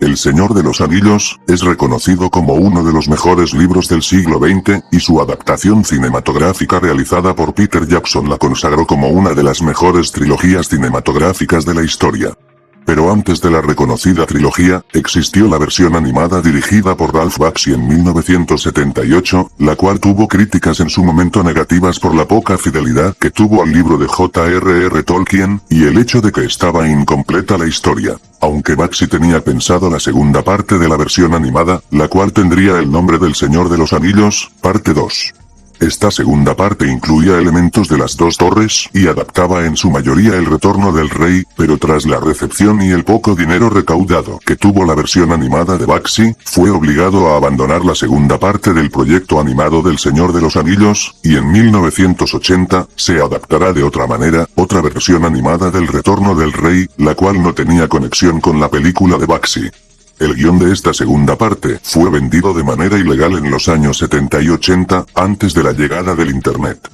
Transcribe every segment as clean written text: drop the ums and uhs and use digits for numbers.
El Señor de los Anillos es reconocido como uno de los mejores libros del siglo XX, y su adaptación cinematográfica realizada por Peter Jackson la consagró como una de las mejores trilogías cinematográficas de la historia. Pero antes de la reconocida trilogía, existió la versión animada dirigida por Ralph Bakshi en 1978, la cual tuvo críticas en su momento negativas por la poca fidelidad que tuvo al libro de J.R.R. Tolkien, y el hecho de que estaba incompleta la historia. Aunque Bakshi tenía pensado la segunda parte de la versión animada, la cual tendría el nombre del Señor de los Anillos, parte 2. Esta segunda parte incluía elementos de las dos torres, y adaptaba en su mayoría el retorno del rey, pero tras la recepción y el poco dinero recaudado que tuvo la versión animada de Bakshi, fue obligado a abandonar la segunda parte del proyecto animado del Señor de los Anillos, y en 1980, se adaptará de otra manera, otra versión animada del retorno del rey, la cual no tenía conexión con la película de Bakshi. El guión de esta segunda parte fue vendido de manera ilegal en los años 70 y 80, antes de la llegada del Internet.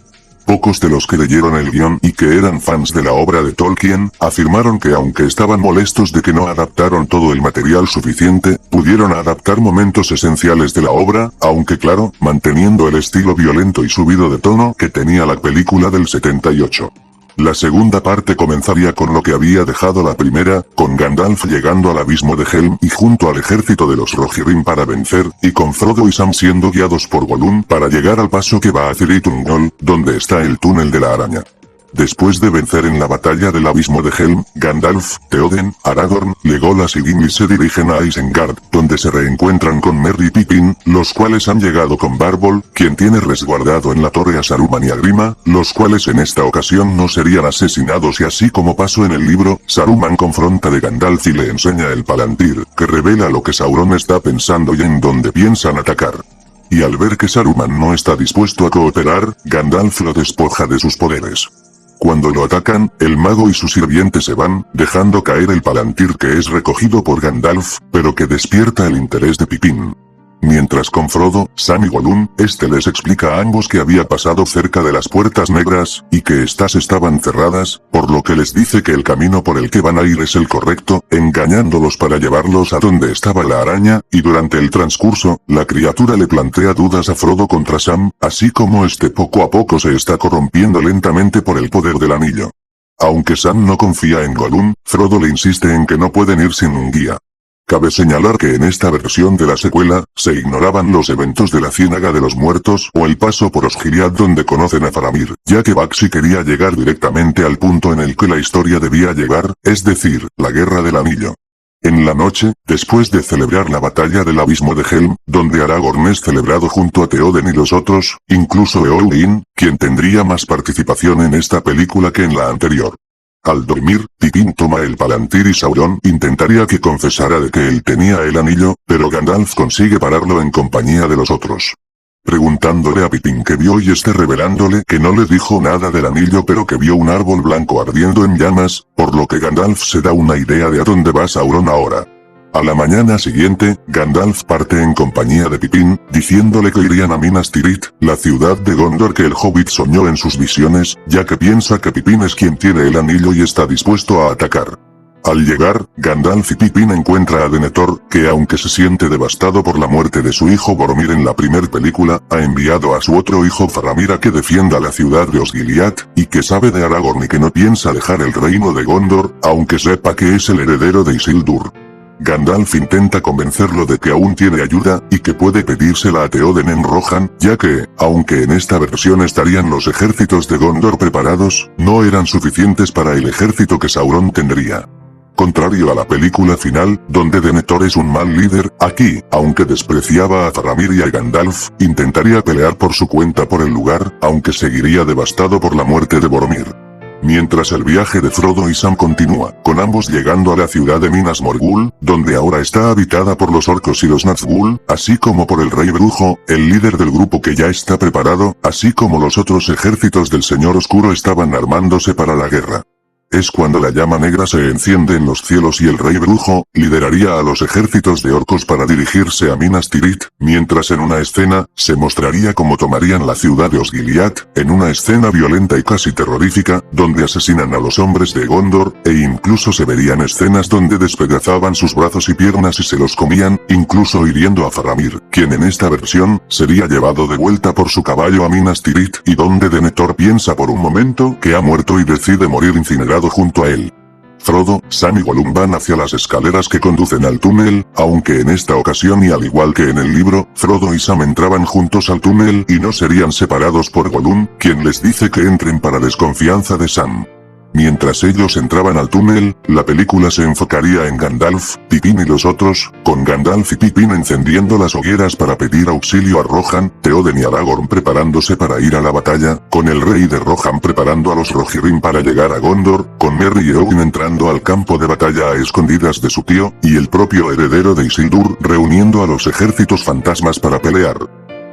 Pocos de los que leyeron el guión y que eran fans de la obra de Tolkien, afirmaron que aunque estaban molestos de que no adaptaron todo el material suficiente, pudieron adaptar momentos esenciales de la obra, aunque claro, manteniendo el estilo violento y subido de tono que tenía la película del 78. La segunda parte comenzaría con lo que había dejado la primera, con Gandalf llegando al abismo de Helm y junto al ejército de los Rohirrim para vencer, y con Frodo y Sam siendo guiados por Gollum para llegar al paso que va a Cirith Ungol, donde está el túnel de la araña. Después de vencer en la batalla del abismo de Helm, Gandalf, Theoden, Aragorn, Legolas y Gimli se dirigen a Isengard, donde se reencuentran con Merry y Pippin, los cuales han llegado con Bárbol, quien tiene resguardado en la torre a Saruman y a Grima, los cuales en esta ocasión no serían asesinados, y así como pasó en el libro, Saruman confronta a Gandalf y le enseña el Palantir, que revela lo que Sauron está pensando y en dónde piensan atacar. Y al ver que Saruman no está dispuesto a cooperar, Gandalf lo despoja de sus poderes. Cuando lo atacan, el mago y su sirviente se van, dejando caer el Palantir que es recogido por Gandalf, pero que despierta el interés de Pippin. Mientras con Frodo, Sam y Gollum, este les explica a ambos que había pasado cerca de las puertas negras, y que estas estaban cerradas, por lo que les dice que el camino por el que van a ir es el correcto, engañándolos para llevarlos a donde estaba la araña, y durante el transcurso, la criatura le plantea dudas a Frodo contra Sam, así como este poco a poco se está corrompiendo lentamente por el poder del anillo. Aunque Sam no confía en Gollum, Frodo le insiste en que no pueden ir sin un guía. Cabe señalar que en esta versión de la secuela, se ignoraban los eventos de la Ciénaga de los Muertos o el paso por Osgiliath donde conocen a Faramir, ya que Bakshi quería llegar directamente al punto en el que la historia debía llegar, es decir, la Guerra del Anillo. En la noche, después de celebrar la batalla del abismo de Helm, donde Aragorn es celebrado junto a Theoden y los otros, incluso Eowyn, quien tendría más participación en esta película que en la anterior. Al dormir, Pippin toma el Palantir y Sauron intentaría que confesara de que él tenía el anillo, pero Gandalf consigue pararlo en compañía de los otros. Preguntándole a Pippin qué vio y revelándole que no le dijo nada del anillo pero que vio un árbol blanco ardiendo en llamas, por lo que Gandalf se da una idea de a dónde va Sauron ahora. A la mañana siguiente, Gandalf parte en compañía de Pippin, diciéndole que irían a Minas Tirith, la ciudad de Gondor que el Hobbit soñó en sus visiones, ya que piensa que Pippin es quien tiene el anillo y está dispuesto a atacar. Al llegar, Gandalf y Pippin encuentran a Denethor, que aunque se siente devastado por la muerte de su hijo Boromir en la primer película, ha enviado a su otro hijo Faramir a que defienda la ciudad de Osgiliath, y que sabe de Aragorn y que no piensa dejar el reino de Gondor, aunque sepa que es el heredero de Isildur. Gandalf intenta convencerlo de que aún tiene ayuda, y que puede pedírsela a Theoden en Rohan, ya que, aunque en esta versión estarían los ejércitos de Gondor preparados, no eran suficientes para el ejército que Sauron tendría. Contrario a la película final, donde Denethor es un mal líder, aquí, aunque despreciaba a Faramir y a Gandalf, intentaría pelear por su cuenta por el lugar, aunque seguiría devastado por la muerte de Boromir. Mientras el viaje de Frodo y Sam continúa, con ambos llegando a la ciudad de Minas Morgul, donde ahora está habitada por los orcos y los Nazgûl, así como por el Rey Brujo, el líder del grupo que ya está preparado, así como los otros ejércitos del Señor Oscuro estaban armándose para la guerra. es cuando la llama negra se enciende en los cielos y el rey brujo lideraría a los ejércitos de orcos para dirigirse a Minas Tirith, mientras en una escena se mostraría cómo tomarían la ciudad de Osgiliath, en una escena violenta y casi terrorífica, donde asesinan a los hombres de Gondor, e incluso se verían escenas donde despedazaban sus brazos y piernas y se los comían, incluso hiriendo a Faramir, quien en esta versión sería llevado de vuelta por su caballo a Minas Tirith, y donde Denethor piensa por un momento que ha muerto y decide morir incinerado junto a él. Frodo, Sam y Gollum van hacia las escaleras que conducen al túnel, aunque en esta ocasión y al igual que en el libro, Frodo y Sam entraban juntos al túnel y no serían separados por Gollum, quien les dice que entren para desconfianza de Sam. Mientras ellos entraban al túnel, la película se enfocaría en Gandalf, Pippin y los otros, con Gandalf y Pippin encendiendo las hogueras para pedir auxilio a Rohan, Theoden y Aragorn preparándose para ir a la batalla, con el rey de Rohan preparando a los Rohirrim para llegar a Gondor, con Merry y Eowyn entrando al campo de batalla a escondidas de su tío, y el propio heredero de Isildur reuniendo a los ejércitos fantasmas para pelear.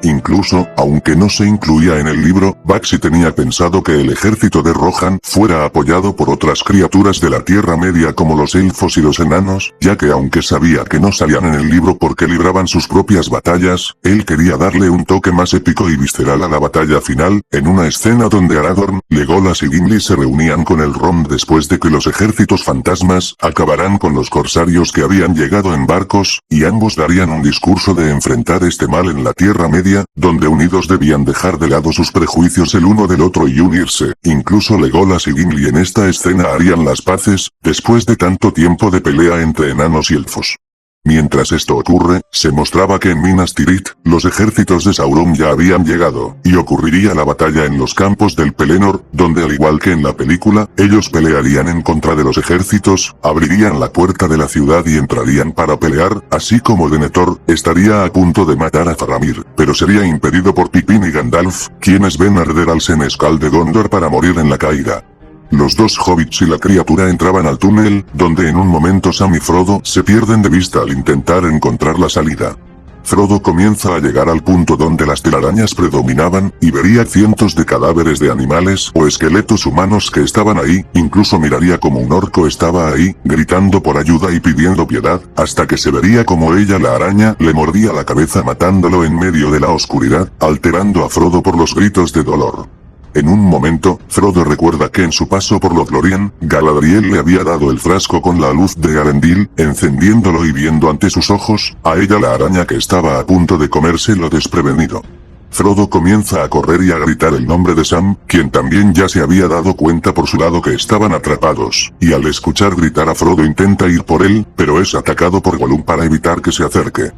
Incluso, aunque no se incluía en el libro, Baxi tenía pensado que el ejército de Rohan fuera apoyado por otras criaturas de la Tierra Media como los elfos y los enanos, ya que aunque sabía que no salían en el libro porque libraban sus propias batallas, él quería darle un toque más épico y visceral a la batalla final, en una escena donde Aragorn, Legolas y Gimli se reunían con el Rom después de que los ejércitos fantasmas acabarán con los corsarios que habían llegado en barcos, y ambos darían un discurso de enfrentar este mal en la Tierra Media, donde unidos debían dejar de lado sus prejuicios el uno del otro y unirse. Incluso Legolas y Gimli en esta escena harían las paces, después de tanto tiempo de pelea entre enanos y elfos. Mientras esto ocurre, se mostraba que en Minas Tirith, los ejércitos de Sauron ya habían llegado, y ocurriría la batalla en los campos del Pelennor, donde al igual que en la película, ellos pelearían en contra de los ejércitos, abrirían la puerta de la ciudad y entrarían para pelear, así como Denethor estaría a punto de matar a Faramir, pero sería impedido por Pippin y Gandalf, quienes ven arder al senescal de Gondor para morir en la caída. Los dos hobbits y la criatura entraban al túnel, donde en un momento Sam y Frodo se pierden de vista al intentar encontrar la salida. Frodo comienza a llegar al punto donde las telarañas predominaban, y vería cientos de cadáveres de animales o esqueletos humanos que estaban ahí, incluso miraría como un orco estaba ahí, gritando por ayuda y pidiendo piedad, hasta que se vería como ella la araña le mordía la cabeza matándolo en medio de la oscuridad, alterando a Frodo por los gritos de dolor. En un momento, Frodo recuerda que en su paso por Lothlórien, Galadriel le había dado el frasco con la luz de Arendil, encendiéndolo y viendo ante sus ojos, a ella la araña que estaba a punto de comérselo desprevenido. Frodo comienza a correr y a gritar el nombre de Sam, quien también ya se había dado cuenta por su lado que estaban atrapados, y al escuchar gritar a Frodo intenta ir por él, pero es atacado por Gollum para evitar que se acerque.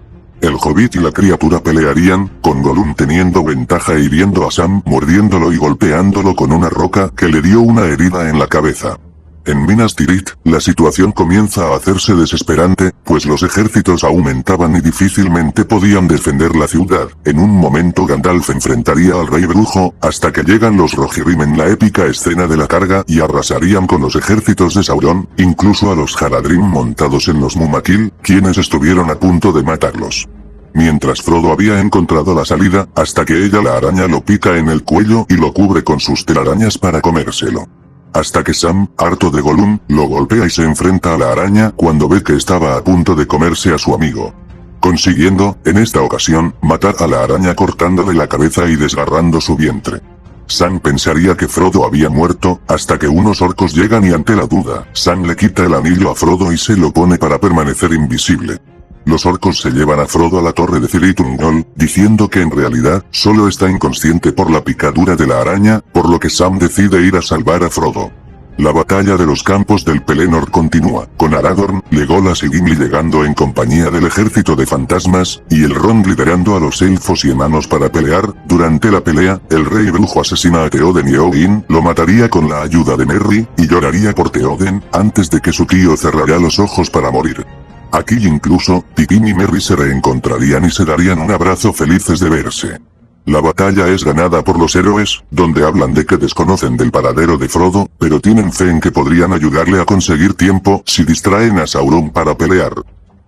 El hobbit y la criatura pelearían, con Gollum teniendo ventaja e hiriendo a Sam, mordiéndolo y golpeándolo con una roca que le dio una herida en la cabeza. En Minas Tirith, la situación comienza a hacerse desesperante, pues los ejércitos aumentaban y difícilmente podían defender la ciudad. En un momento Gandalf enfrentaría al rey brujo, hasta que llegan los Rohirrim en la épica escena de la carga y arrasarían con los ejércitos de Sauron, incluso a los Haradrim montados en los Mumakil, quienes estuvieron a punto de matarlos. Mientras Frodo había encontrado la salida, hasta que ella la araña lo pica en el cuello y lo cubre con sus telarañas para comérselo. Hasta que Sam, harto de Gollum, lo golpea y se enfrenta a la araña cuando ve que estaba a punto de comerse a su amigo. Consiguiendo, en esta ocasión, matar a la araña cortándole la cabeza y desgarrando su vientre. Sam pensaría que Frodo había muerto, hasta que unos orcos llegan y ante la duda, Sam le quita el anillo a Frodo y se lo pone para permanecer invisible. Los orcos se llevan a Frodo a la torre de Cirith Ungol, diciendo que en realidad, solo está inconsciente por la picadura de la araña, por lo que Sam decide ir a salvar a Frodo. La batalla de los campos del Pelennor continúa, con Aragorn, Legolas y Gimli llegando en compañía del ejército de fantasmas, y el Ron liderando a los elfos y enanos para pelear. Durante la pelea, el rey brujo asesina a Theoden y Eowyn lo mataría con la ayuda de Merry, y lloraría por Theoden, antes de que su tío cerrara los ojos para morir. Aquí incluso, Pippin y Merry se reencontrarían y se darían un abrazo felices de verse. La batalla es ganada por los héroes, donde hablan de que desconocen del paradero de Frodo, pero tienen fe en que podrían ayudarle a conseguir tiempo si distraen a Sauron para pelear.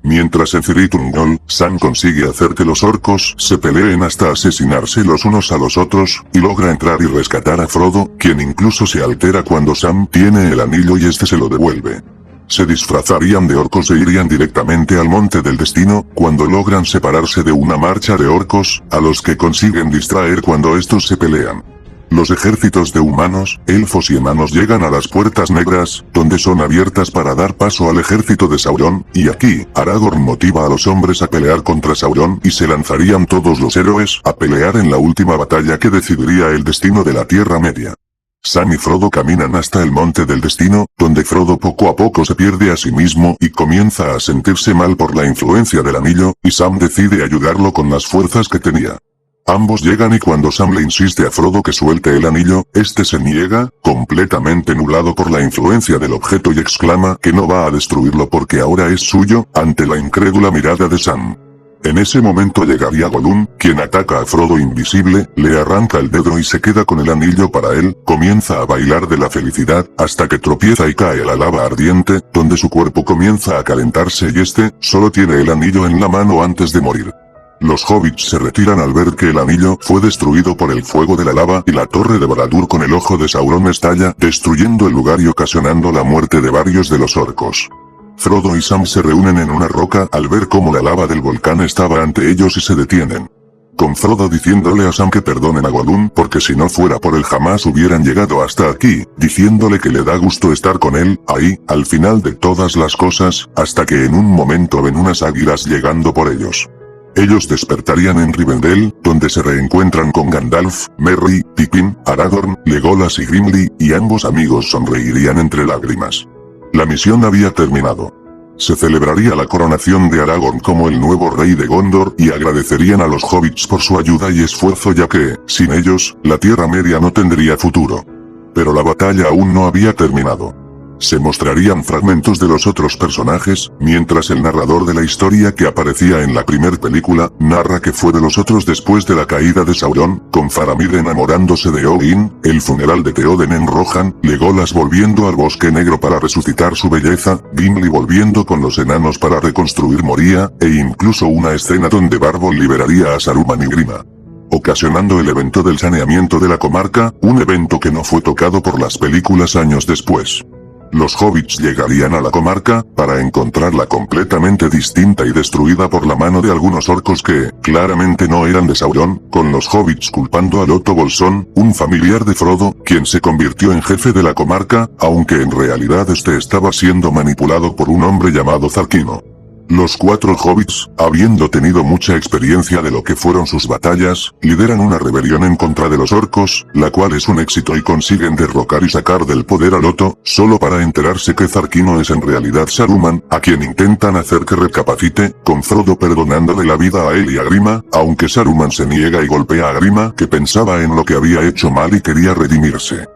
Mientras en Cirith Sam consigue hacer que los orcos se peleen hasta asesinarse los unos a los otros, y logra entrar y rescatar a Frodo, quien incluso se altera cuando Sam tiene el anillo y este se lo devuelve. Se disfrazarían de orcos e irían directamente al Monte del Destino, cuando logran separarse de una marcha de orcos, a los que consiguen distraer cuando estos se pelean. Los ejércitos de humanos, elfos y enanos llegan a las Puertas Negras, donde son abiertas para dar paso al ejército de Sauron, y aquí, Aragorn motiva a los hombres a pelear contra Sauron y se lanzarían todos los héroes a pelear en la última batalla que decidiría el destino de la Tierra Media. Sam y Frodo caminan hasta el Monte del Destino, donde Frodo poco a poco se pierde a sí mismo y comienza a sentirse mal por la influencia del anillo, y Sam decide ayudarlo con las fuerzas que tenía. Ambos llegan y cuando Sam le insiste a Frodo que suelte el anillo, este se niega, completamente nublado por la influencia del objeto y exclama que no va a destruirlo porque ahora es suyo, ante la incrédula mirada de Sam. En ese momento llegaría Gollum, quien ataca a Frodo invisible, le arranca el dedo y se queda con el anillo para él, comienza a bailar de la felicidad, hasta que tropieza y cae a la lava ardiente, donde su cuerpo comienza a calentarse y este, solo tiene el anillo en la mano antes de morir. Los hobbits se retiran al ver que el anillo fue destruido por el fuego de la lava y la torre de Barad-dûr con el ojo de Sauron estalla, destruyendo el lugar y ocasionando la muerte de varios de los orcos. Frodo y Sam se reúnen en una roca al ver cómo la lava del volcán estaba ante ellos y se detienen. Con Frodo diciéndole a Sam que perdonen a Gollum porque si no fuera por él jamás hubieran llegado hasta aquí, diciéndole que le da gusto estar con él, ahí, al final de todas las cosas, hasta que en un momento ven unas águilas llegando por ellos. Ellos despertarían en Rivendell, donde se reencuentran con Gandalf, Merry, Pippin, Aragorn, Legolas y Gimli, y ambos amigos sonreirían entre lágrimas. La misión había terminado. Se celebraría la coronación de Aragorn como el nuevo rey de Gondor y agradecerían a los hobbits por su ayuda y esfuerzo ya que, sin ellos, la Tierra Media no tendría futuro. Pero la batalla aún no había terminado. Se mostrarían fragmentos de los otros personajes, mientras el narrador de la historia que aparecía en la primer película, narra que fue de los otros después de la caída de Sauron, con Faramir enamorándose de Óin, el funeral de Théoden en Rohan, Legolas volviendo al Bosque Negro para resucitar su belleza, Gimli volviendo con los enanos para reconstruir Moria, e incluso una escena donde Barbol liberaría a Saruman y Grima, ocasionando el evento del saneamiento de la comarca, un evento que no fue tocado por las películas años después. Los hobbits llegarían a la comarca, para encontrarla completamente distinta y destruida por la mano de algunos orcos que, claramente no eran de Sauron, con los hobbits culpando a Loto Bolsón, un familiar de Frodo, quien se convirtió en jefe de la comarca, aunque en realidad este estaba siendo manipulado por un hombre llamado Zarquino. Los 4 hobbits, habiendo tenido mucha experiencia de lo que fueron sus batallas, lideran una rebelión en contra de los orcos, la cual es un éxito y consiguen derrocar y sacar del poder a Loto, solo para enterarse que Zarquino es en realidad Saruman, a quien intentan hacer que recapacite, con Frodo perdonándole la vida a él y a Grima, aunque Saruman se niega y golpea a Grima, que pensaba en lo que había hecho mal y quería redimirse.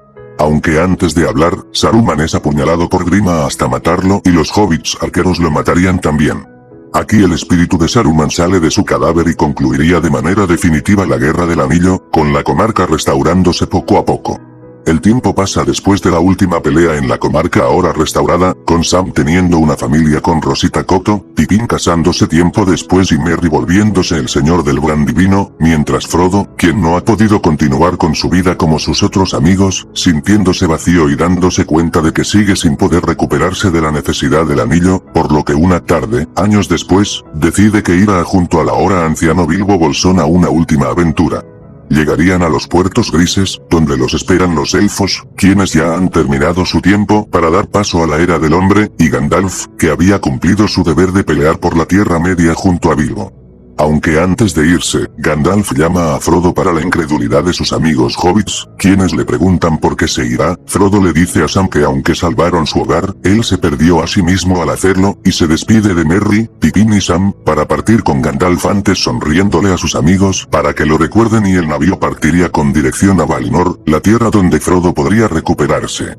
Aunque antes de hablar, Saruman es apuñalado por Grima hasta matarlo y los hobbits arqueros lo matarían también. Aquí el espíritu de Saruman sale de su cadáver y concluiría de manera definitiva la Guerra del Anillo, con la comarca restaurándose poco a poco. El tiempo pasa después de la última pelea en la comarca ahora restaurada, con Sam teniendo una familia con Rosita Cotto, Pippin casándose tiempo después y Merry volviéndose el señor del buen divino, mientras Frodo, quien no ha podido continuar con su vida como sus otros amigos, sintiéndose vacío y dándose cuenta de que sigue sin poder recuperarse de la necesidad del anillo, por lo que una tarde, años después, decide que irá junto al ahora anciano Bilbo Bolsón a una última aventura. Llegarían a los puertos grises, donde los esperan los elfos, quienes ya han terminado su tiempo para dar paso a la era del hombre, y Gandalf, que había cumplido su deber de pelear por la Tierra Media junto a Bilbo. Aunque antes de irse, Gandalf llama a Frodo para la incredulidad de sus amigos hobbits, quienes le preguntan por qué se irá. Frodo le dice a Sam que aunque salvaron su hogar, él se perdió a sí mismo al hacerlo, y se despide de Merry, Pippin y Sam, para partir con Gandalf antes sonriéndole a sus amigos para que lo recuerden y el navío partiría con dirección a Valinor, la tierra donde Frodo podría recuperarse.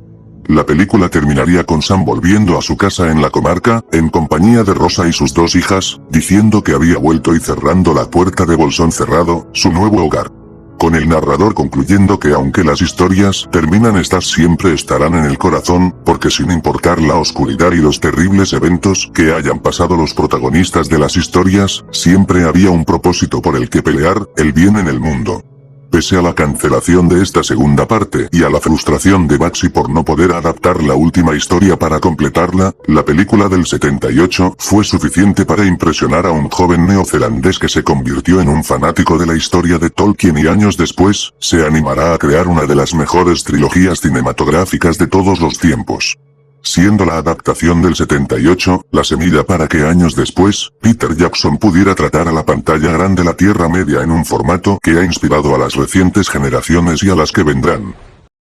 La película terminaría con Sam volviendo a su casa en la comarca, en compañía de Rosa y sus 2 hijas, diciendo que había vuelto y cerrando la puerta de Bolsón cerrado, su nuevo hogar. con el narrador concluyendo que aunque las historias terminan, estas siempre estarán en el corazón, porque sin importar la oscuridad y los terribles eventos que hayan pasado los protagonistas de las historias, siempre había un propósito por el que pelear, el bien en el mundo. Pese a la cancelación de esta segunda parte y a la frustración de Baxi por no poder adaptar la última historia para completarla, la película del 78 fue suficiente para impresionar a un joven neozelandés que se convirtió en un fanático de la historia de Tolkien y años después, se animará a crear una de las mejores trilogías cinematográficas de todos los tiempos. Siendo la adaptación del 78, la semilla para que años después, Peter Jackson pudiera tratar a la pantalla grande la Tierra Media en un formato que ha inspirado a las recientes generaciones y a las que vendrán.